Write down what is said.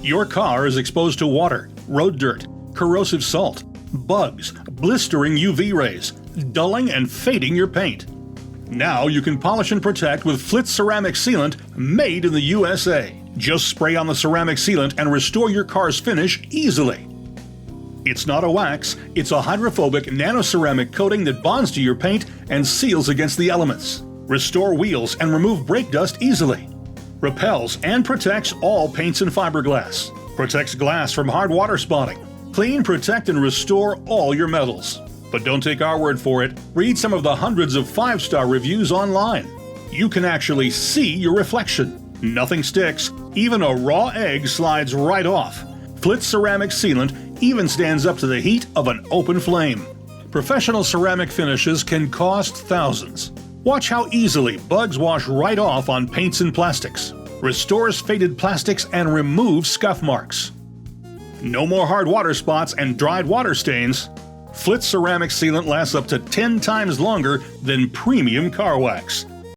Your car is exposed to water, road dirt, corrosive salt, bugs, blistering UV rays, dulling and fading your paint. Now you can polish and protect with Flitz ceramic sealant made in the USA. Just spray on the ceramic sealant and restore your car's finish easily. It's not a wax, it's a hydrophobic nanoceramic coating that bonds to your paint and seals against the elements. Restore wheels and remove brake dust easily. Repels and protects all paints and fiberglass. Protects glass from hard water spotting. Clean, protect, and restore all your metals. But don't take our word for it. Read some of the hundreds of 5-star reviews online. You can actually see your reflection. Nothing sticks. Even a raw egg slides right off. Flitz ceramic sealant even stands up to the heat of an open flame. Professional ceramic finishes can cost thousands. Watch how easily bugs wash right off on paints and plastics. Restores faded plastics and removes scuff marks. No more hard water spots and dried water stains. Flitz ceramic sealant lasts up to 10 times longer than premium car wax.